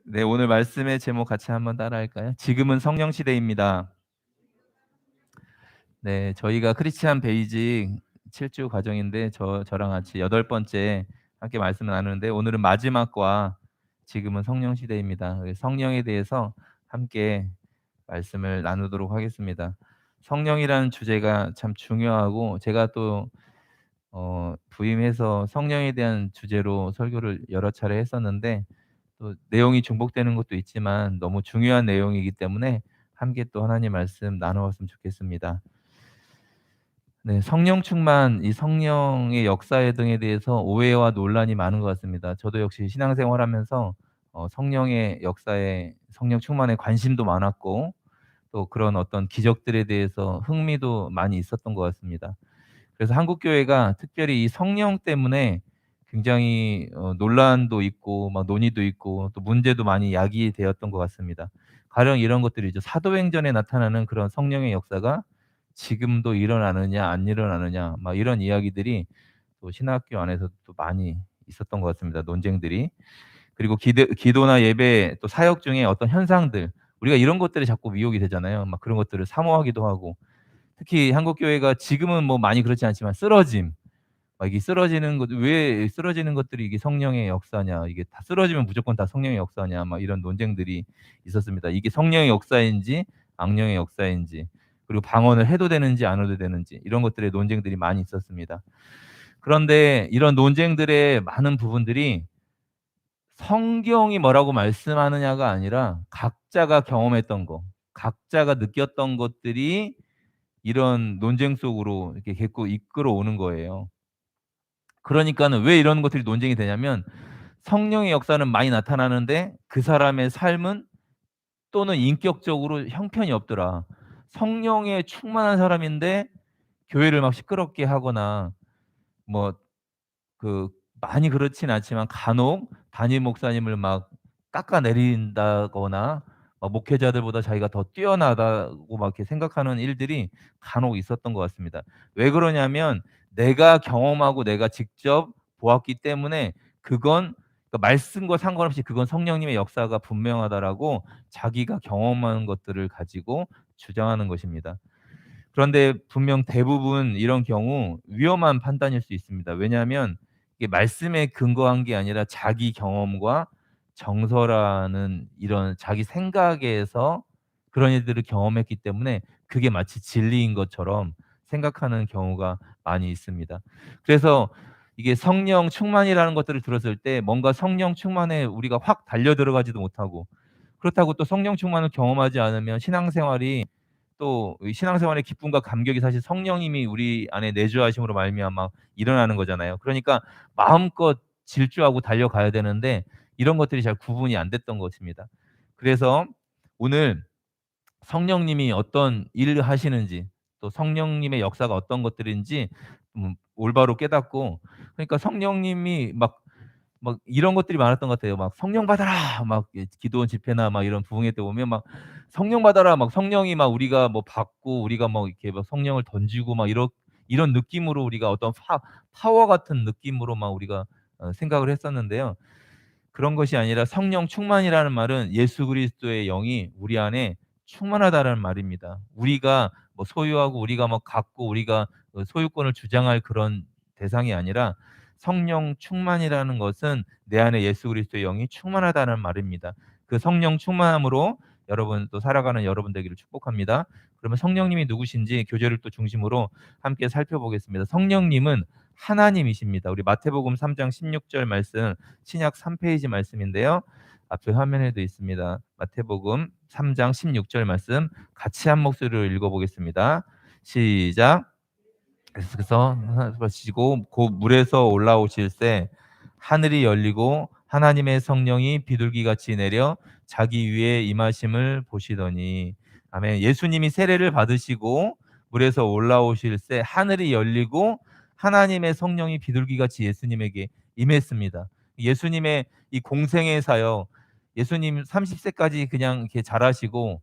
네, 오늘 말씀의 제목 같이 한번 따라할까요? 지금은 성령 시대입니다. 네, 저희가 크리스찬 베이직 7주 과정인데 저랑 같이 8번째 함께 말씀을 나누는데 오늘은 마지막 과 지금은 성령 시대입니다. 성령에 대해서 함께 말씀을 나누도록 하겠습니다. 성령이라는 주제가 참 중요하고 제가 또 부임해서 성령에 대한 주제로 설교를 여러 차례 했었는데 또 내용이 중복되는 것도 있지만 너무 중요한 내용이기 때문에 함께 또 하나님 말씀 나누었으면 좋겠습니다. 네, 성령 충만, 이 성령의 역사 등에 대해서 오해와 논란이 많은 것 같습니다. 저도 역시 신앙생활하면서 성령의 역사에 성령 충만에 관심도 많았고 또 그런 어떤 기적들에 대해서 흥미도 많이 있었던 것 같습니다. 그래서 한국 교회가 특별히 이 성령 때문에 굉장히 논란도 있고 막 논의도 있고 또 문제도 많이 야기되었던 것 같습니다. 가령 이런 것들이죠. 사도행전에 나타나는 그런 성령의 역사가 지금도 일어나느냐 안 일어나느냐 막 이런 이야기들이 또 신학교 안에서 또 많이 있었던 것 같습니다. 논쟁들이. 그리고 기도나 예배 또 사역 중에 어떤 현상들 우리가 이런 것들이 자꾸 미혹이 되잖아요. 막 그런 것들을 사모하기도 하고 특히 한국 교회가 지금은 뭐 많이 그렇지 않지만 쓰러짐 막 이게 쓰러지는 것 왜 쓰러지는 것들이 이게 성령의 역사냐 이게 다 쓰러지면 무조건 다 성령의 역사냐 막 이런 논쟁들이 있었습니다. 이게 성령의 역사인지 악령의 역사인지 그리고 방언을 해도 되는지 안 해도 되는지 이런 것들의 논쟁들이 많이 있었습니다. 그런데 이런 논쟁들의 많은 부분들이 성경이 뭐라고 말씀하느냐가 아니라 각자가 경험했던 거, 각자가 느꼈던 것들이 이런 논쟁 속으로 이렇게 계속 이끌어오는 거예요. 그러니까는 왜 이런 것들이 논쟁이 되냐면 성령의 역사는 많이 나타나는데 그 사람의 삶은 또는 인격적으로 형편이 없더라. 성령에 충만한 사람인데 교회를 막 시끄럽게 하거나 뭐 그 많이 그렇진 않지만 간혹 담임 목사님을 막 깎아내린다거나 목회자들보다 자기가 더 뛰어나다고 막 이렇게 생각하는 일들이 간혹 있었던 것 같습니다. 왜 그러냐면 내가 경험하고 내가 직접 보았기 때문에 그건 말씀과 상관없이 그건 성령님의 역사가 분명하다라고 자기가 경험한 것들을 가지고 주장하는 것입니다. 그런데 분명 대부분 이런 경우 위험한 판단일 수 있습니다. 왜냐하면 이게 말씀에 근거한 게 아니라 자기 경험과 정서라는 이런 자기 생각에서 그런 일들을 경험했기 때문에 그게 마치 진리인 것처럼 생각하는 경우가 많이 있습니다. 그래서 이게 성령 충만이라는 것들을 들었을 때 뭔가 성령 충만에 우리가 확 달려 들어가지도 못하고 그렇다고 또 성령 충만을 경험하지 않으면 신앙생활이 또 이 신앙생활의 기쁨과 감격이 사실 성령님이 우리 안에 내주하심으로 말미암아 일어나는 거잖아요. 그러니까 마음껏 질주하고 달려가야 되는데 이런 것들이 잘 구분이 안 됐던 것입니다. 그래서 오늘 성령님이 어떤 일을 하시는지 또 성령님의 역사가 어떤 것들인지 올바로 깨닫고 그러니까 성령님이 막 이런 것들이 많았던 것 같아요. 막 "성령 받아라." 막 기도원 집회나 막 이런 부흥회 때 보면 막 "성령 받아라." 막 성령이 막 우리가 뭐 받고 우리가 뭐 이렇게 막 성령을 던지고 막 이런 느낌으로 우리가 어떤 파워 같은 느낌으로 막 우리가 생각을 했었는데요. 그런 것이 아니라 성령 충만이라는 말은 예수 그리스도의 영이 우리 안에 충만하다라는 말입니다. 우리가 뭐 소유하고 우리가 뭐 갖고 우리가 소유권을 주장할 그런 대상이 아니라 성령 충만이라는 것은 내 안에 예수 그리스도의 영이 충만하다는 말입니다. 그 성령 충만함으로 여러분 또 살아가는 여러분 되기를 축복합니다. 그러면 성령님이 누구신지 교제를 또 중심으로 함께 살펴보겠습니다. 성령님은 하나님이십니다. 우리 마태복음 3장 16절 말씀 신약 3페이지 말씀인데요. 앞에 화면에도 있습니다. 마태복음 3장 16절 말씀 같이 한 목소리로 읽어보겠습니다. 시작. 계속해서 하시고 곧 물에서 올라오실새 하늘이 열리고 하나님의 성령이 비둘기같이 내려 자기 위에 임하심을 보시더니 아멘. 예수님이 세례를 받으시고 물에서 올라오실새 하늘이 열리고 하나님의 성령이 비둘기같이 예수님에게 임했습니다. 예수님의 이 공생의 사역 예수님 30세까지 그냥 이렇게 자라시고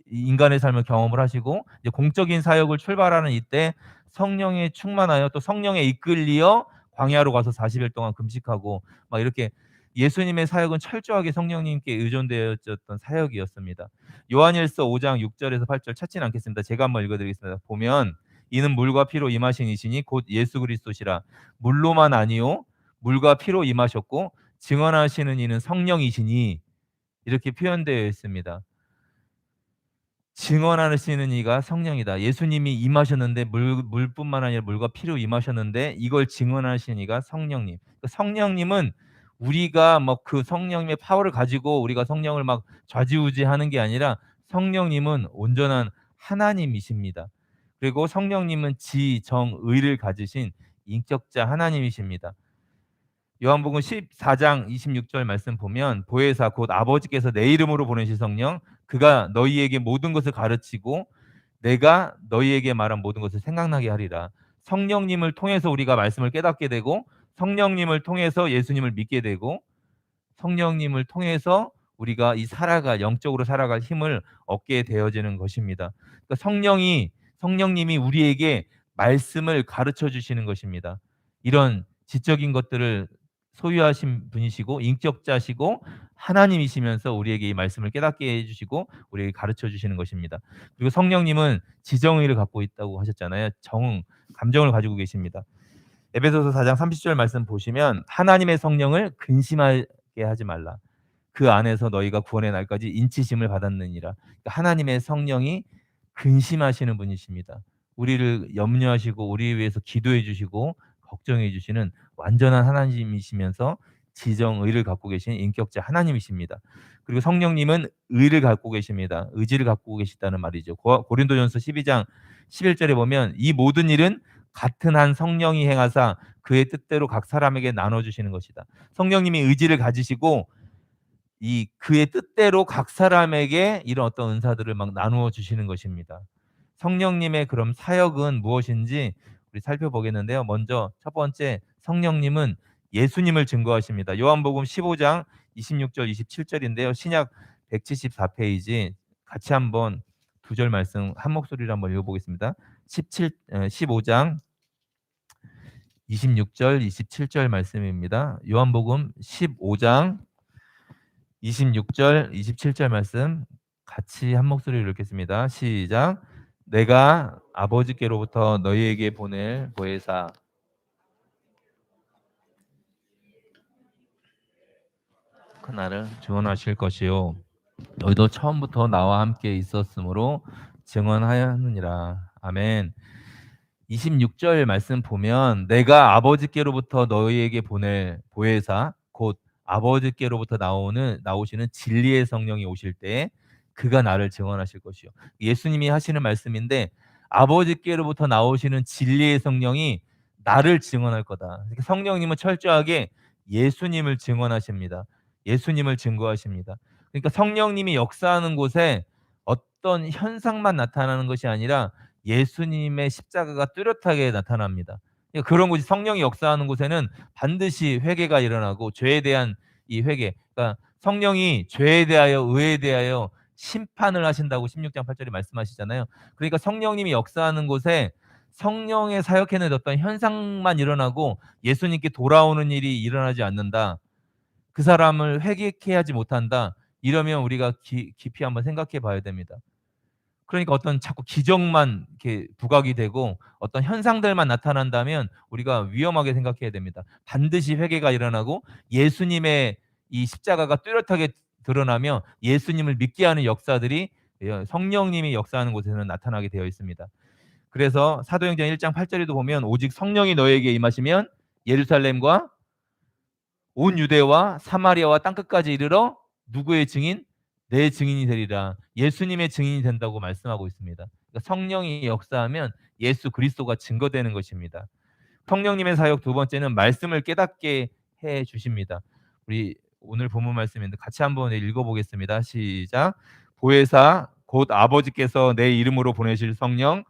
인간의 삶을 경험을 하시고 이제 공적인 사역을 출발하는 이때 성령에 충만하여 또 성령에 이끌리어 광야로 가서 40일 동안 금식하고 막 이렇게 예수님의 사역은 철저하게 성령님께 의존되어졌던 사역이었습니다. 요한일서 5장 6절에서 8절 찾지는 않겠습니다. 제가 한번 읽어드리겠습니다. 보면 이는 물과 피로 임하신 이시니 곧 예수 그리스도시라. 물로만 아니요 물과 피로 임하셨고 증언하시는 이는 성령이시니 이렇게 표현되어 있습니다. 증언하시는 이가 성령이다. 예수님이 임하셨는데 물뿐만 아니라 물과 피로 임하셨는데 이걸 증언하시는 이가 성령님. 성령님은 우리가 뭐 그 성령님의 파워를 가지고 우리가 성령을 막 좌지우지하는 게 아니라 성령님은 온전한 하나님이십니다. 그리고 성령님은 지, 정, 의를 가지신 인격자 하나님이십니다. 요한복음 14장 26절 말씀 보면 보혜사 곧 아버지께서 내 이름으로 보내실 성령 그가 너희에게 모든 것을 가르치고 내가 너희에게 말한 모든 것을 생각나게 하리라. 성령님을 통해서 우리가 말씀을 깨닫게 되고 성령님을 통해서 예수님을 믿게 되고 성령님을 통해서 우리가 영적으로 살아갈 힘을 얻게 되어지는 것입니다. 그러니까 성령님이 우리에게 말씀을 가르쳐 주시는 것입니다. 이런 지적인 것들을 소유하신 분이시고 인격자시고 하나님이시면서 우리에게 이 말씀을 깨닫게 해주시고 우리에게 가르쳐 주시는 것입니다. 그리고 성령님은 지정의를 갖고 있다고 하셨잖아요. 감정을 가지고 계십니다. 에베소서 4장 30절 말씀 보시면 하나님의 성령을 근심하게 하지 말라. 그 안에서 너희가 구원의 날까지 인치심을 받았느니라. 그러니까 하나님의 성령이 근심하시는 분이십니다. 우리를 염려하시고 우리 위해서 기도해 주시고 걱정해 주시는 완전한 하나님이시면서 지정의를 갖고 계신 인격자 하나님이십니다. 그리고 성령님은 의를 갖고 계십니다. 의지를 갖고 계시다는 말이죠. 고린도전서 12장 11절에 보면 이 모든 일은 같은 한 성령이 행하사 그의 뜻대로 각 사람에게 나눠주시는 것이다. 성령님이 의지를 가지시고 이 그의 뜻대로 각 사람에게 이런 어떤 은사들을 막 나누어 주시는 것입니다. 성령님의 그럼 사역은 무엇인지 우리 살펴보겠는데요. 먼저 첫 번째 성령님은 예수님을 증거하십니다. 요한복음 15장 26절 27절인데요. 신약 174페이지 같이 한번 두 절 말씀 한 목소리로 한번 읽어보겠습니다. 15장 26절 27절 말씀입니다. 요한복음 15장 26절 27절 말씀 같이 한 목소리로 읽겠습니다. 시작. 내가 아버지께로부터 너희에게 보낼 보혜사 그 나를 증언하실 것이요 너희도 처음부터 나와 함께 있었으므로 증언하였느니라. 아멘. 26절 말씀 보면 내가 아버지께로부터 너희에게 보낼 보혜사 곧 아버지께로부터 나오시는 진리의 성령이 오실 때 그가 나를 증언하실 것이요. 예수님이 하시는 말씀인데 아버지께로부터 나오시는 진리의 성령이 나를 증언할 거다. 그러니까 성령님은 철저하게 예수님을 증언하십니다. 예수님을 증거하십니다. 그러니까 성령님이 역사하는 곳에 어떤 현상만 나타나는 것이 아니라 예수님의 십자가가 뚜렷하게 나타납니다. 그러니까 그런 곳이 성령이 역사하는 곳에는 반드시 회개가 일어나고 죄에 대한 이 회개. 그러니까 성령이 죄에 대하여 의에 대하여 심판을 하신다고 16장 8절에 말씀하시잖아요. 그러니까 성령님이 역사하는 곳에 성령의 사역에는 어떤 현상만 일어나고 예수님께 돌아오는 일이 일어나지 않는다. 그 사람을 회개케 하지 못한다. 이러면 우리가 깊이 한번 생각해 봐야 됩니다. 그러니까 어떤 자꾸 기적만 이렇게 부각이 되고 어떤 현상들만 나타난다면 우리가 위험하게 생각해야 됩니다. 반드시 회개가 일어나고 예수님의 이 십자가가 뚜렷하게 드러나며 예수님을 믿게 하는 역사들이 성령님이 역사하는 곳에는 나타나게 되어 있습니다. 그래서 사도행전 1장 8절에도 보면 오직 성령이 너에게 임하시면 예루살렘과 온 유대와 사마리아와 땅끝까지 이르러 누구의 증인? 내 증인이 되리라. 예수님의 증인이 된다고 말씀하고 있습니다. 그러니까 성령이 역사하면 예수 그리스도가 증거되는 것입니다. 성령님의 사역 두 번째는 말씀을 깨닫게 해 주십니다. 우리 오늘 본문 말씀인데 같이 한번 읽어보겠습니다. 시작. 보혜사 곧 아버지께서 내 이름으로 보내실 성령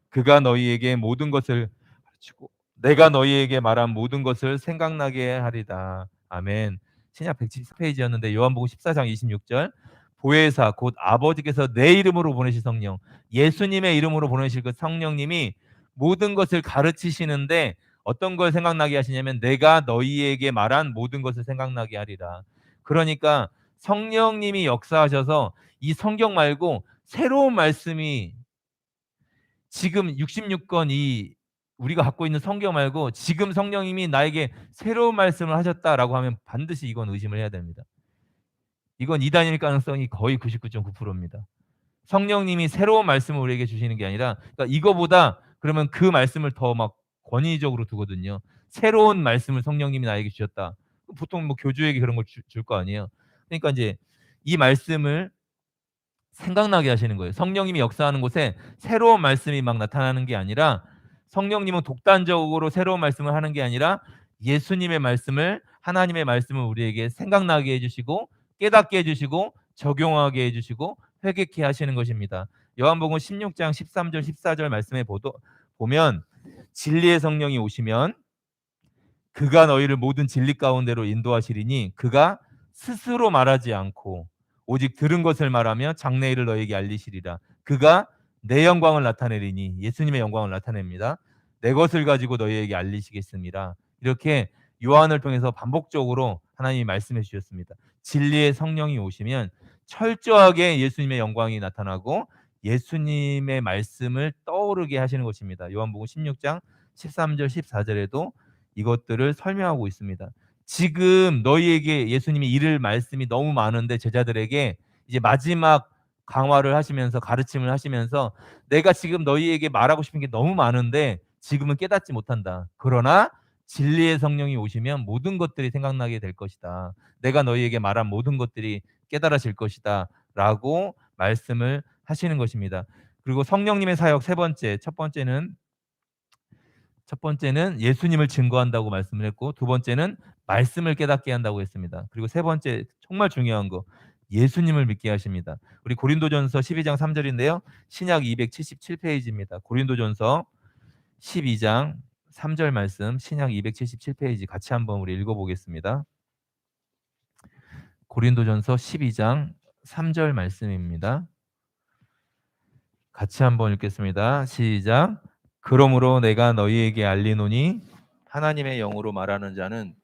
그가 너희에게 모든 것을 가르치고 내가 너희에게 말한 모든 것을 생각나게 하리다. 아멘. 신약 174페이지였는데 요한복음 14장 26절 보혜사 곧 아버지께서 내 이름으로 보내실 성령 예수님의 이름으로 보내실 그 성령님이 모든 것을 가르치시는데 어떤 걸 생각나게 하시냐면 내가 너희에게 말한 모든 것을 생각나게 하리라. 그러니까 성령님이 역사하셔서 이 성경 말고 새로운 말씀이 지금 66권 이 우리가 갖고 있는 성경 말고 지금 성령님이 나에게 새로운 말씀을 하셨다라고 하면 반드시 이건 의심을 해야 됩니다. 이건 이단일 가능성이 거의 99.9%입니다. 성령님이 새로운 말씀을 우리에게 주시는 게 아니라 그러니까 이거보다 그러면 그 말씀을 더 막 권위적으로 두거든요. 새로운 말씀을 성령님이 나에게 주셨다. 보통 뭐 교주에게 그런 걸 줄 거 아니에요. 그러니까 이제 이 말씀을 생각나게 하시는 거예요. 성령님이 역사하는 곳에 새로운 말씀이 막 나타나는 게 아니라 성령님은 독단적으로 새로운 말씀을 하는 게 아니라 예수님의 말씀을 하나님의 말씀을 우리에게 생각나게 해 주시고 깨닫게 해 주시고 적용하게 해 주시고 회개케 하시는 것입니다. 요한복음 16장 13절 14절 말씀에 보면 진리의 성령이 오시면 그가 너희를 모든 진리 가운데로 인도하시리니 그가 스스로 말하지 않고 오직 들은 것을 말하며 장래일을 너희에게 알리시리라. 그가 내 영광을 나타내리니 예수님의 영광을 나타냅니다. 내 것을 가지고 너희에게 알리시겠습니다. 이렇게 요한을 통해서 반복적으로 하나님이 말씀해 주셨습니다. 진리의 성령이 오시면 철저하게 예수님의 영광이 나타나고 예수님의 말씀을 떠오르게 하시는 것입니다. 요한복음 16장 13절 14절에도 이것들을 설명하고 있습니다. 지금 너희에게 예수님이 이를 말씀이 너무 많은데 제자들에게 이제 마지막 강화를 하시면서 가르침을 하시면서 내가 지금 너희에게 말하고 싶은 게 너무 많은데 지금은 깨닫지 못한다. 그러나 진리의 성령이 오시면 모든 것들이 생각나게 될 것이다. 내가 너희에게 말한 모든 것들이 깨달아질 것이다. 라고 말씀을 하시는 것입니다. 그리고 성령님의 사역 첫 번째는 예수님을 증거한다고 말씀을 했고 두 번째는 말씀을 깨닫게 한다고 했습니다. 그리고 세 번째 정말 중요한 거 예수님을 믿게 하십니다. 우리 고린도전서 12장 3절인데요. 신약 277페이지입니다. 고린도전서 12장 3절 말씀 신약 277페이지 같이 한번 우리 읽어보겠습니다. 고린도전서 12장 3절 말씀입니다. 같이 한번 읽겠습니다. 시작. 그러므로 내가 너희에게 알리노니 하나님의 영으로 말하는 자는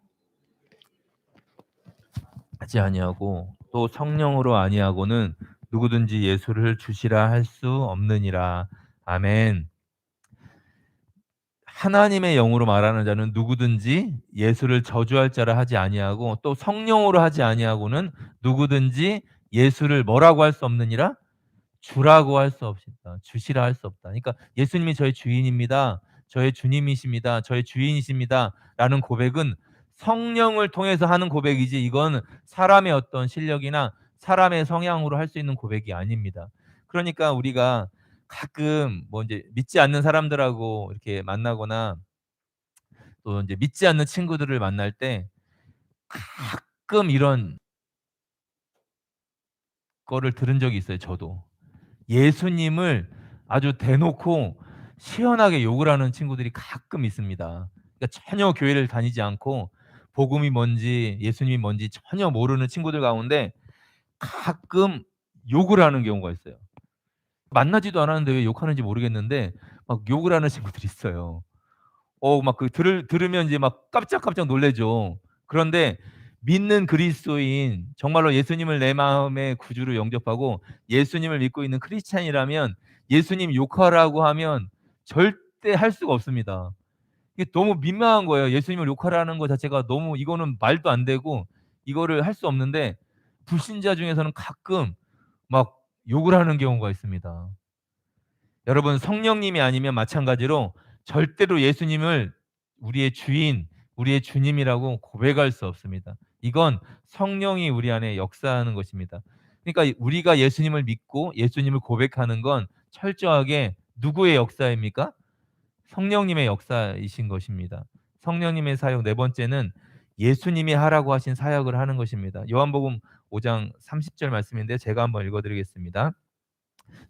하지 아니하고 또 성령으로 아니하고는 누구든지 예수를 주시라 할 수 없느니라. 아멘. 하나님의 영으로 말하는 자는 누구든지 예수를 저주할 자라 하지 아니하고 또 성령으로 하지 아니하고는 누구든지 예수를 뭐라고 할 수 없느니라? 주라고 할 수 없다. 주시라 할 수 없다. 그러니까 예수님이 저의 주인입니다. 저의 주님이십니다. 저의 주인이십니다. 라는 고백은 성령을 통해서 하는 고백이지 이건 사람의 어떤 실력이나 사람의 성향으로 할 수 있는 고백이 아닙니다. 그러니까 우리가 가끔 뭐 이제 믿지 않는 사람들하고 이렇게 만나거나 또 이제 믿지 않는 친구들을 만날 때 가끔 이런 거를 들은 적이 있어요, 저도. 예수님을 아주 대놓고 시원하게 욕을 하는 친구들이 가끔 있습니다. 그러니까 전혀 교회를 다니지 않고 복음이 뭔지 예수님이 뭔지 전혀 모르는 친구들 가운데 가끔 욕을 하는 경우가 있어요. 만나지도 않았는데 왜 욕하는지 모르겠는데 막 욕을 하는 친구들이 있어요. 막 그 들으면 이제 막 깜짝깜짝 놀라죠. 그런데 믿는 그리스도인 정말로 예수님을 내 마음의 구주로 영접하고 예수님을 믿고 있는 크리스찬이라면 예수님 욕하라고 하면 절대 할 수가 없습니다. 이게 너무 민망한 거예요. 예수님을 욕하라는 것 자체가 너무 이거는 말도 안 되고 이거를 할 수 없는데 불신자 중에서는 가끔 막 욕을 하는 경우가 있습니다. 여러분 성령님이 아니면 마찬가지로 절대로 예수님을 우리의 주인, 우리의 주님이라고 고백할 수 없습니다. 이건 성령이 우리 안에 역사하는 것입니다. 그러니까 우리가 예수님을 믿고 예수님을 고백하는 건 철저하게 누구의 역사입니까? 성령님의 역사이신 것입니다. 성령님의 사역 네 번째는 예수님이 하라고 하신 사역을 하는 것입니다. 요한복음 5장 30절 말씀인데 제가 한번 읽어드리겠습니다.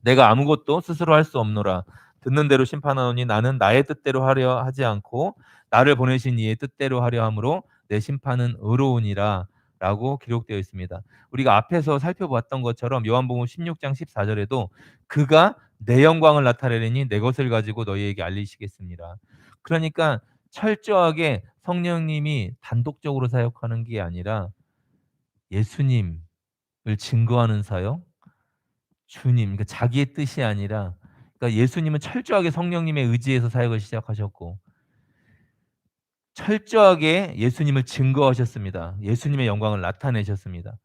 내가 아무것도 스스로 할 수 없노라. 듣는 대로 심판하노니 나는 나의 뜻대로 하려 하지 않고 나를 보내신 이의 뜻대로 하려 함으로 내 심판은 의로우니라 라고 기록되어 있습니다. 우리가 앞에서 살펴봤던 것처럼 요한복음 16장 14절에도 그가 내 영광을 나타내리니 내 것을 가지고 너희에게 알리시겠습니다. 그러니까 철저하게 성령님이 단독적으로 사역하는 게 아니라 예수님을 증거하는 사역, 주님, 그러니까 자기의 뜻이 아니라, 그러니까 예수님은 철저하게 성령님의 의지에서 사역을 시작하셨고 철저하게 예수님을 증거하셨습니다. 예수님의 영광을 나타내셨습니다.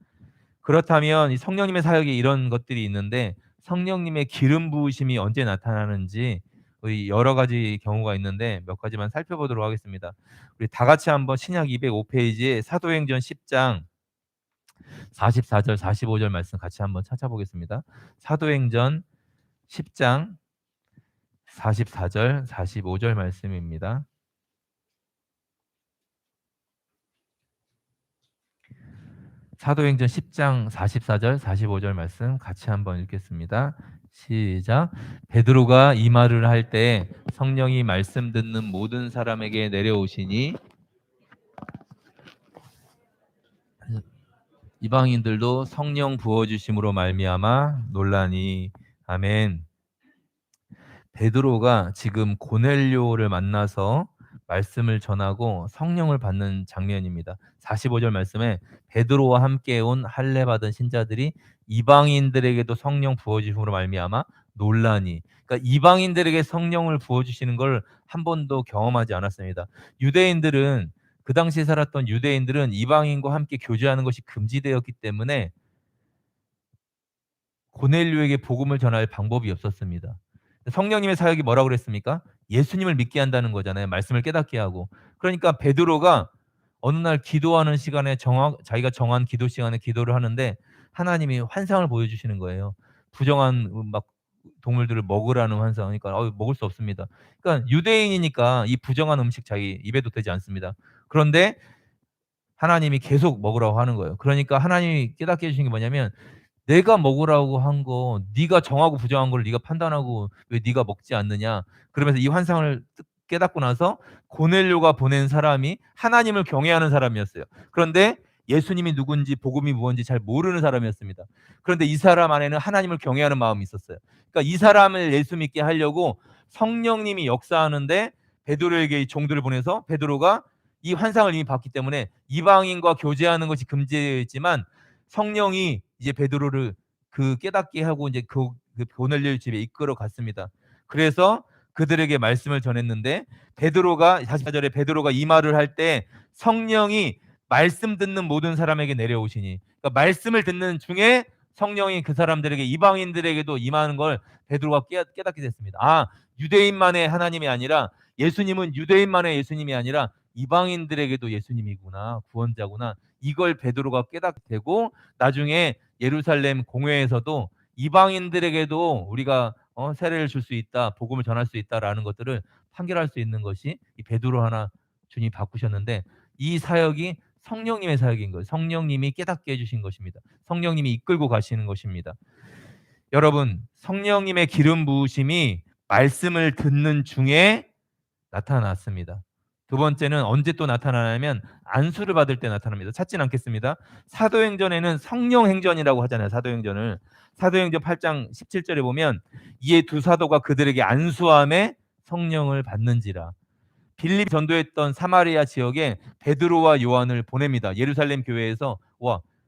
그렇다면 이 성령님의 사역에 이런 것들이 있는데, 성령님의 기름 부으심이 언제 나타나는지 여러 가지 경우가 있는데 몇 가지만 살펴보도록 하겠습니다. 우리 다 같이 한번 신약 205 페이지에 사도행전 10장 44절 45절 말씀 같이 한번 찾아보겠습니다. 사도행전 10장 44절 45절 말씀입니다. 사도행전 10장 44절 45절 말씀 같이 한번 읽겠습니다. 시작. 베드로가 이 말을 할 때 성령이 말씀 듣는 모든 사람에게 내려오시니 이방인들도 성령 부어 주심으로 말미암아 놀라니. 아멘. 베드로가 지금 고넬료를 만나서 말씀을 전하고 성령을 받는 장면입니다. 45절 말씀에 베드로와 함께 온 할례 받은 신자들이 이방인들에게도 성령 부어 주심으로 말미암아 놀라니. 그러니까 이방인들에게 성령을 부어 주시는 걸 한 번도 경험하지 않았습니다. 유대인들은, 그 당시에 살았던 유대인들은 이방인과 함께 교제하는 것이 금지되었기 때문에 고넬료에게 복음을 전할 방법이 없었습니다. 성령님의 사역이 뭐라고 그랬습니까? 예수님을 믿게 한다는 거잖아요. 말씀을 깨닫게 하고. 그러니까 베드로가 어느 날 기도하는 시간에 자기가 정한 기도 시간에 기도를 하는데 하나님이 환상을 보여주시는 거예요. 부정한 막 동물들을 먹으라는 환상. 그러니까 먹을 수 없습니다. 그러니까 유대인이니까 이 부정한 음식 자기 입에도 되지 않습니다. 그런데 하나님이 계속 먹으라고 하는 거예요. 그러니까 하나님이 깨닫게 해주신 게 뭐냐면, 내가 먹으라고 한 거 네가 정하고 부정한 걸 네가 판단하고 왜 네가 먹지 않느냐. 그러면서 이 환상을 깨닫고 나서 고넬료가 보낸 사람이 하나님을 경외하는 사람이었어요. 그런데 예수님이 누군지 복음이 무엇인지 잘 모르는 사람이었습니다. 그런데 이 사람 안에는 하나님을 경외하는 마음이 있었어요. 그러니까 이 사람을 예수 믿게 하려고 성령님이 역사하는데 베드로에게 이 종들을 보내서, 베드로가 이 환상을 이미 봤기 때문에 이방인과 교제하는 것이 금지되어 있지만 성령이 이제 베드로를 깨닫게 하고 이제 그 고넬료의 집에 이끌어 갔습니다. 그래서 그들에게 말씀을 전했는데, 베드로가 44절에 베드로가 이 말을 할 때 성령이 말씀 듣는 모든 사람에게 내려오시니, 그러니까 말씀을 듣는 중에 성령이 그 사람들에게, 이방인들에게도 임하는 걸 베드로가 깨닫게 됐습니다. 아, 유대인만의 하나님이 아니라, 예수님은 유대인만의 예수님이 아니라 이방인들에게도 예수님이구나, 구원자구나. 이걸 베드로가 깨닫게 되고 나중에 예루살렘 공회에서도 이방인들에게도 우리가 세례를 줄 수 있다, 복음을 전할 수 있다라는 것들을 판결할 수 있는 것이 이 베드로 하나 주님이 바꾸셨는데, 이 사역이 성령님의 사역인 거예요. 성령님이 깨닫게 해주신 것입니다. 성령님이 이끌고 가시는 것입니다. 여러분, 성령님의 기름 부으심이 말씀을 듣는 중에 나타났습니다. 두 번째는 언제 또 나타나냐면 안수를 받을 때 나타납니다. 찾진 않겠습니다. 사도행전에는 성령행전이라고 하잖아요. 사도행전을. 사도행전 8장 17절에 보면 이에 두 사도가 그들에게 안수함에 성령을 받는지라. 빌립 전도했던 사마리아 지역에 베드로와 요한을 보냅니다. 예루살렘 교회에서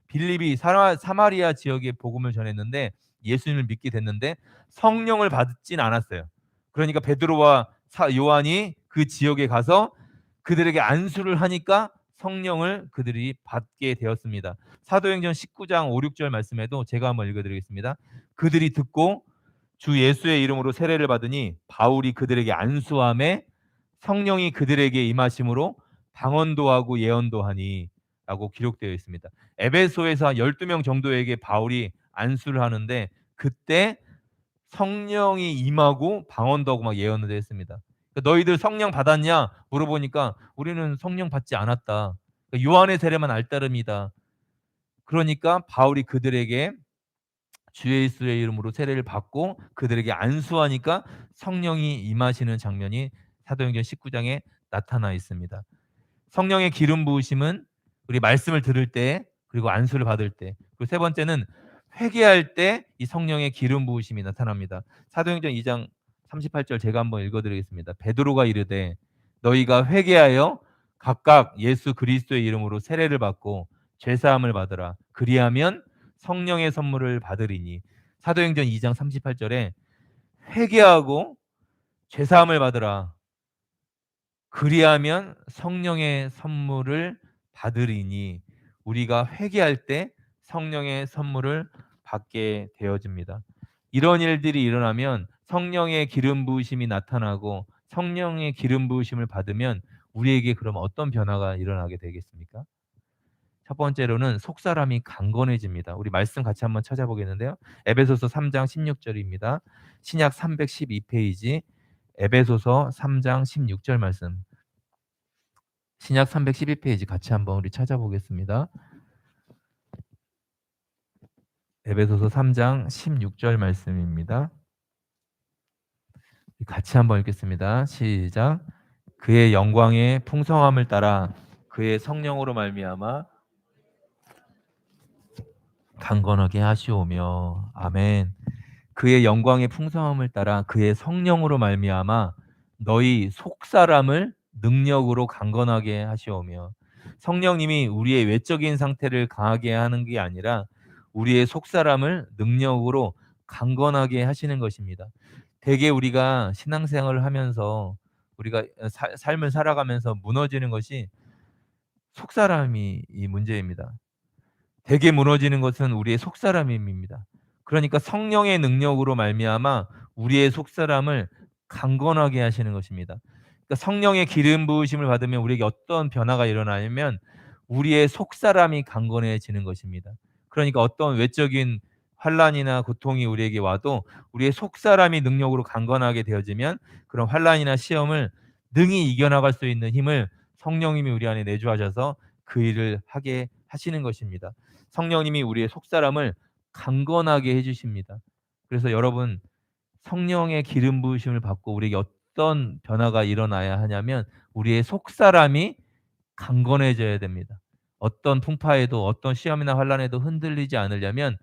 빌립이 사마리아 지역에 복음을 전했는데 예수님을 믿게 됐는데 성령을 받진 않았어요. 그러니까 베드로와 요한이 그 지역에 가서 그들에게 안수를 하니까 성령을 그들이 받게 되었습니다. 사도행전 19장 5, 6절 말씀에도 제가 한번 읽어드리겠습니다. 그들이 듣고 주 예수의 이름으로 세례를 받으니 바울이 그들에게 안수함에 성령이 그들에게 임하심으로 방언도 하고 예언도 하니 라고 기록되어 있습니다. 에베소에서 12명 정도에게 바울이 안수를 하는데 그때 성령이 임하고 방언도 하고 막 예언을 했습니다. 그러니까 너희들 성령 받았냐 물어보니까 우리는 성령 받지 않았다. 그러니까 요한의 세례만 알따름이다. 그러니까 바울이 그들에게 주 예수의 이름으로 세례를 받고 그들에게 안수하니까 성령이 임하시는 장면이 사도행전 19장에 나타나 있습니다. 성령의 기름 부으심은 우리 말씀을 들을 때, 그리고 안수를 받을 때, 그리고 세 번째는 회개할 때 이 성령의 기름 부으심이 나타납니다. 사도행전 2장 38절 제가 한번 읽어드리겠습니다. 베드로가 이르되 너희가 회개하여 각각 예수 그리스도의 이름으로 세례를 받고 죄 사함을 받으라. 그리하면 성령의 선물을 받으리니. 사도행전 2장 38절에 회개하고 죄 사함을 받으라. 그리하면 성령의 선물을 받으리니. 우리가 회개할 때 성령의 선물을 받게 되어집니다. 이런 일들이 일어나면 성령의 기름 부으심이 나타나고 성령의 기름 부으심을 받으면 우리에게 그럼 어떤 변화가 일어나게 되겠습니까? 첫 번째로는 속사람이 강건해집니다. 우리 말씀 같이 한번 찾아보겠는데요. 에베소서 3장 16절입니다. 신약 312페이지 에베소서 3장 16절 말씀. 신약 312페이지 같이 한번 우리 찾아보겠습니다. 에베소서 3장 16절 말씀입니다. 같이 한번 읽겠습니다. 시작. 그의 영광의 풍성함을 따라 그의 성령으로 말미암아 강건하게 하시오며. 아멘. 그의 영광의 풍성함을 따라 그의 성령으로 말미암아 너희 속사람을 능력으로 강건하게 하시오며. 성령님이 우리의 외적인 상태를 강하게 하는 게 아니라 우리의 속사람을 능력으로 강건하게 하시는 것입니다. 대개 우리가 신앙생활을 하면서 우리가 삶을 살아가면서 무너지는 것이 속사람이 이 문제입니다. 대개 무너지는 것은 우리의 속사람입니다. 그러니까 성령의 능력으로 말미암아 우리의 속사람을 강건하게 하시는 것입니다. 그러니까 성령의 기름 부으심을 받으면 우리에게 어떤 변화가 일어나냐면 우리의 속사람이 강건해지는 것입니다. 그러니까 어떤 외적인 환난이나 고통이 우리에게 와도 우리의 속사람이 능력으로 강건하게 되어지면 그런 환난이나 시험을 능히 이겨나갈 수 있는 힘을 성령님이 우리 안에 내주하셔서 그 일을 하게 하시는 것입니다. 성령님이 우리의 속사람을 강건하게 해 주십니다. 그래서 여러분 성령의 기름 부으심을 받고 우리에게 어떤 변화가 일어나야 하냐면 우리의 속사람이 강건해져야 됩니다. 어떤 풍파에도 어떤 시험이나 환난에도 흔들리지 않으려면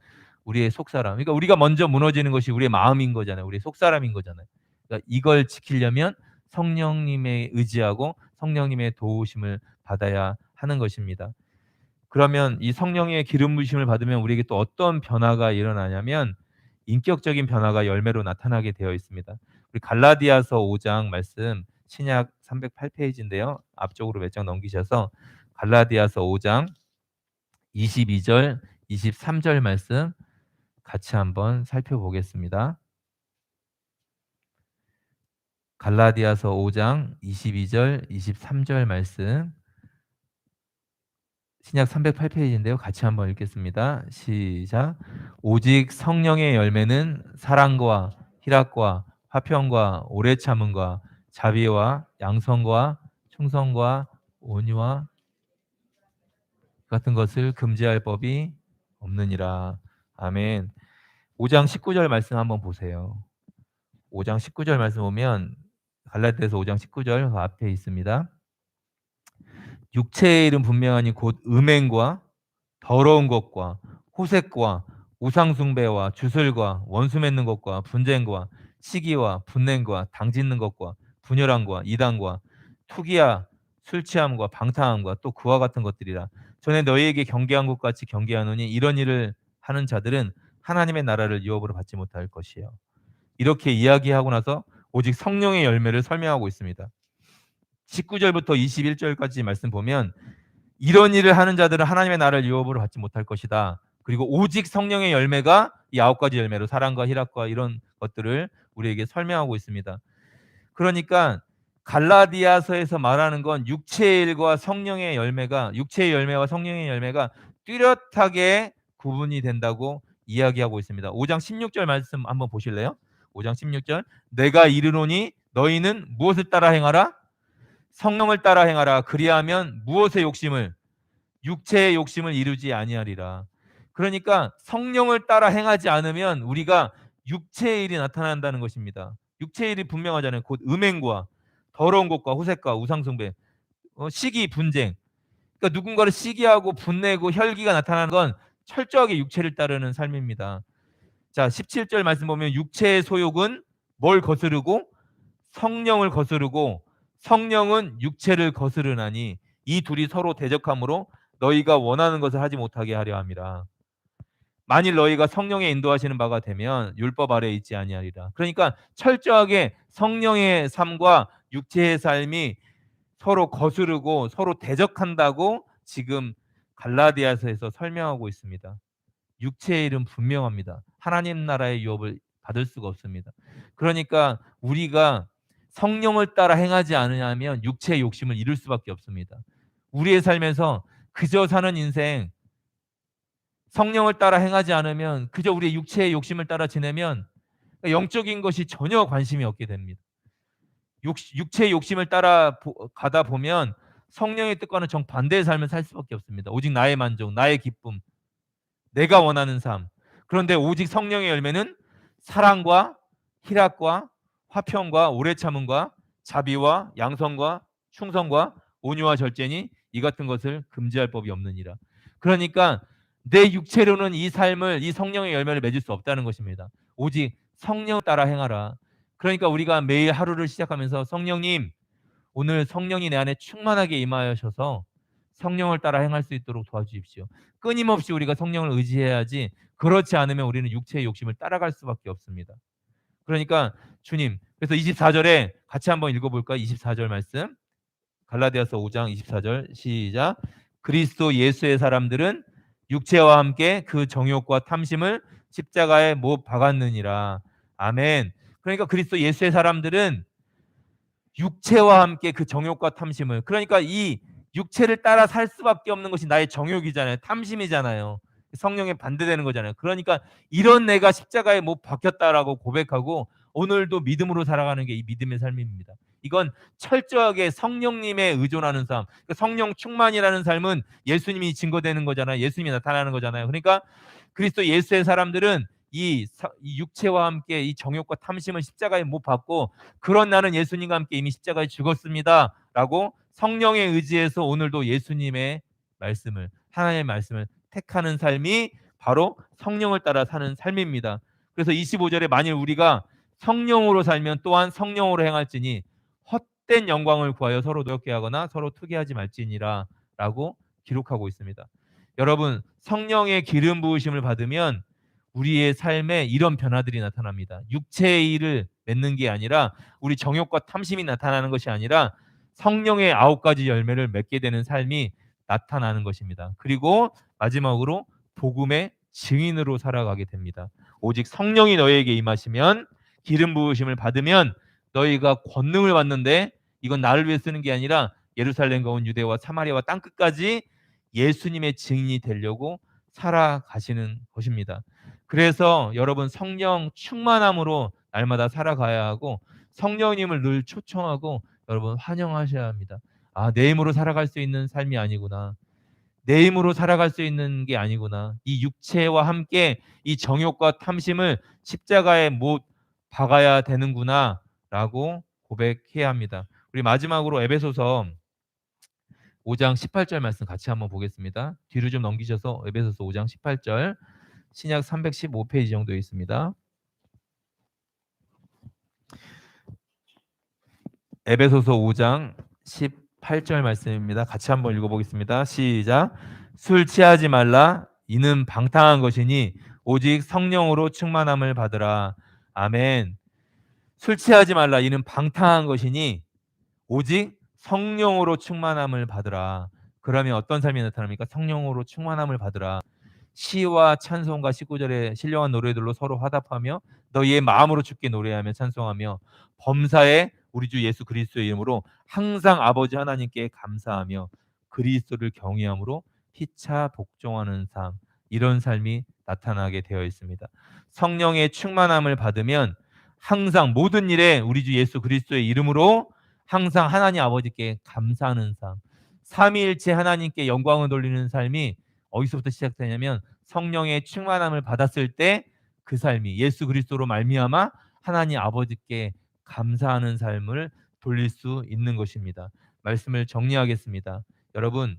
우리의 속사람, 그러니까 우리가 먼저 무너지는 것이 우리의 마음인 거잖아요. 우리의 속사람인 거잖아요. 그러니까 이걸 지키려면 성령님의 의지하고 성령님의 도우심을 받아야 하는 것입니다. 그러면 이 성령의 기름 부으심을 받으면 우리에게 또 어떤 변화가 일어나냐면 인격적인 변화가 열매로 나타나게 되어 있습니다. 우리 갈라디아서 5장 말씀 신약 308페이지인데요. 앞쪽으로 몇 장 넘기셔서 갈라디아서 5장 22절, 23절 말씀 같이 한번 살펴보겠습니다. 갈라디아서 5장 22절, 23절 말씀 신약 308페이지인데요. 같이 한번 읽겠습니다. 시작. 오직 성령의 열매는 사랑과 희락과 화평과 오래 참음과 자비와 양선과 충성과 온유와 같은 것을 금지할 법이 없느니라. 아멘. 5장 19절 말씀 한번 보세요. 5장 19절 말씀 보면 갈라디아서 5장 19절 그 앞에 있습니다. 육체의 일은 분명하니 곧 음행과 더러운 것과 호색과 우상숭배와 주술과 원수 맺는 것과 분쟁과 시기와 분냄과 당짓는 것과 분열함과 이단과 투기와 술취함과 방탕함과 또 그와 같은 것들이라. 전에 너희에게 경계한 것 같이 경계하노니 이런 일을 하는 자들은 하나님의 나라를 유업으로 받지 못할 것이요. 이렇게 이야기하고 나서 오직 성령의 열매를 설명하고 있습니다. 19절부터 21절까지 말씀 보면 이런 일을 하는 자들은 하나님의 나라를 유업으로 받지 못할 것이다. 그리고 오직 성령의 열매가 이 9가지 열매로 사랑과 희락과 이런 것들을 우리에게 설명하고 있습니다. 그러니까 갈라디아서에서 말하는 건 육체의 일과 성령의 열매가 육체의 열매와 성령의 열매가 뚜렷하게 구분이 된다고 이야기하고 있습니다. 5장 16절 말씀 한번 보실래요? 5장 16절 내가 이르노니 너희는 무엇을 따라 행하라? 성령을 따라 행하라. 그리하면 무엇의 욕심을 육체의 욕심을 이루지 아니하리라. 그러니까 성령을 따라 행하지 않으면 우리가 육체의 일이 나타난다는 것입니다. 육체의 일이 분명하잖아요. 곧 음행과 더러운 것과 호색과 우상숭배, 시기, 분쟁. 그러니까 누군가를 시기하고 분내고 혈기가 나타나는 건 철저하게 육체를 따르는 삶입니다. 자, 17절 말씀 보면 육체의 소욕은 뭘 거스르고 성령을 거스르고 성령은 육체를 거스르나니 이 둘이 서로 대적함으로 너희가 원하는 것을 하지 못하게 하려 함이라. 만일 너희가 성령의 인도하시는 바가 되면 율법 아래에 있지 아니하리라. 그러니까 철저하게 성령의 삶과 육체의 삶이 서로 거스르고 서로 대적한다고 지금 갈라디아서에서 설명하고 있습니다. 육체의 일은 분명합니다. 하나님 나라의 유업을 받을 수가 없습니다. 그러니까 우리가 성령을 따라 행하지 않으면 육체의 욕심을 이룰 수밖에 없습니다. 우리의 삶에서 그저 사는 인생, 성령을 따라 행하지 않으면 그저 우리의 육체의 욕심을 따라 지내면 영적인 것이 전혀 관심이 없게 됩니다. 육체의 욕심을 따라 가다 보면 성령의 뜻과는 정반대의 삶을 살 수밖에 없습니다. 오직 나의 만족, 나의 기쁨, 내가 원하는 삶. 그런데 오직 성령의 열매는 사랑과 희락과 화평과 오래 참음과 자비와 양선과 충성과 온유와 절제니 이 같은 것을 금지할 법이 없느니라. 그러니까 내 육체로는 이 삶을, 이 성령의 열매를 맺을 수 없다는 것입니다. 오직 성령 따라 행하라. 그러니까 우리가 매일 하루를 시작하면서 성령님, 오늘 성령이 내 안에 충만하게 임하셔서 성령을 따라 행할 수 있도록 도와주십시오. 끊임없이 우리가 성령을 의지해야지, 그렇지 않으면 우리는 육체의 욕심을 따라갈 수밖에 없습니다. 그러니까 주님, 그래서 24절에 같이 한번 읽어볼까요? 24절 말씀, 갈라디아서 5장 24절 시작. 그리스도 예수의 사람들은 육체와 함께 그 정욕과 탐심을 십자가에 못 박았느니라. 아멘. 그러니까 그리스도 예수의 사람들은 육체와 함께 그 정욕과 탐심을, 그러니까 이 육체를 따라 살 수밖에 없는 것이 나의 정욕이잖아요. 탐심이잖아요. 성령에 반대되는 거잖아요. 그러니까 이런 내가 십자가에 못 박혔다라고 고백하고 오늘도 믿음으로 살아가는 게 이 믿음의 삶입니다. 이건 철저하게 성령님에 의존하는 삶. 성령 충만이라는 삶은 예수님이 증거되는 거잖아요. 예수님이 나타나는 거잖아요. 그러니까 그리스도 예수의 사람들은 이 육체와 함께 이 정욕과 탐심을 십자가에 못 박고, 그런 나는 예수님과 함께 이미 십자가에 죽었습니다 라고 성령에 의지해서 오늘도 예수님의 말씀을, 하나님의 말씀을 택하는 삶이 바로 성령을 따라 사는 삶입니다. 그래서 25절에 만일 우리가 성령으로 살면 또한 성령으로 행할지니 헛된 영광을 구하여 서로 노엽게 하거나 서로 투기하지 말지니라 라고 기록하고 있습니다. 여러분, 성령의 기름 부으심을 받으면 우리의 삶에 이런 변화들이 나타납니다. 육체의 일을 맺는 게 아니라, 우리 정욕과 탐심이 나타나는 것이 아니라 성령의 9가지 열매를 맺게 되는 삶이 나타나는 것입니다. 그리고 마지막으로 복음의 증인으로 살아가게 됩니다. 오직 성령이 너희에게 임하시면, 기름 부으심을 받으면 너희가 권능을 받는데, 이건 나를 위해 쓰는 게 아니라 예루살렘과 온 유대와 사마리아와 땅끝까지 예수님의 증인이 되려고 살아가시는 것입니다. 그래서 여러분, 성령 충만함으로 날마다 살아가야 하고, 성령님을 늘 초청하고 여러분 환영하셔야 합니다. 아, 내 힘으로 살아갈 수 있는 삶이 아니구나. 내 힘으로 살아갈 수 있는 게 아니구나. 이 육체와 함께 이 정욕과 탐심을 십자가에 못 박아야 되는구나 라고 고백해야 합니다. 우리 마지막으로 에베소서 5장 18절 말씀 같이 한번 보겠습니다. 뒤로 좀 넘기셔서 에베소서 5장 18절, 신약 315페이지 정도에 있습니다. 에베소서 5장 18절 말씀입니다. 같이 한번 읽어보겠습니다. 시작. 술 취하지 말라. 이는 방탕한 것이니 오직 성령으로 충만함을 받으라. 아멘. 술 취하지 말라. 이는 방탕한 것이니 오직 성령으로 충만함을 받으라. 그러면 어떤 삶이 나타납니까? 성령으로 충만함을 받으라. 시와 찬송과 19절의 신령한 노래들로 서로 화답하며 너희의 마음으로 주께 노래하며 찬송하며 범사에 우리 주 예수 그리스도의 이름으로 항상 아버지 하나님께 감사하며 그리스도를 경외함으로 피차 복종하는 삶, 이런 삶이 나타나게 되어 있습니다. 성령의 충만함을 받으면 항상 모든 일에 우리 주 예수 그리스도의 이름으로 항상 하나님 아버지께 감사하는 삶, 삼위일체 하나님께 영광을 돌리는 삶이 어디서부터 시작되냐면 성령의 충만함을 받았을 때 그 삶이 예수 그리스도로 말미암아 하나님 아버지께 감사하는 삶을 돌릴 수 있는 것입니다. 말씀을 정리하겠습니다. 여러분,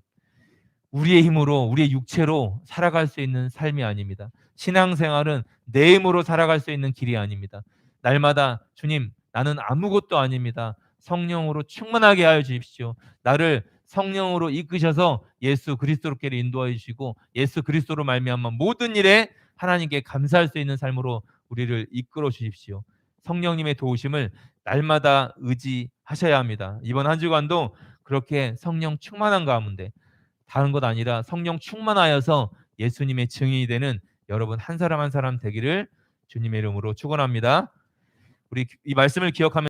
우리의 힘으로, 우리의 육체로 살아갈 수 있는 삶이 아닙니다. 신앙생활은 내 힘으로 살아갈 수 있는 길이 아닙니다. 날마다 주님, 나는 아무것도 아닙니다. 성령으로 충만하게 하여 주십시오. 나를 성령으로 이끄셔서 예수 그리스도께로 인도하여 주시고 예수 그리스도로 말미암아 모든 일에 하나님께 감사할 수 있는 삶으로 우리를 이끌어 주십시오. 성령님의 도우심을 날마다 의지하셔야 합니다. 이번 한 주간도 그렇게 성령 충만한 가운데 다른 것 아니라 성령 충만하여서 예수님의 증인이 되는 여러분 한 사람 한 사람 되기를 주님의 이름으로 축원합니다. 우리 이 말씀을 기억하면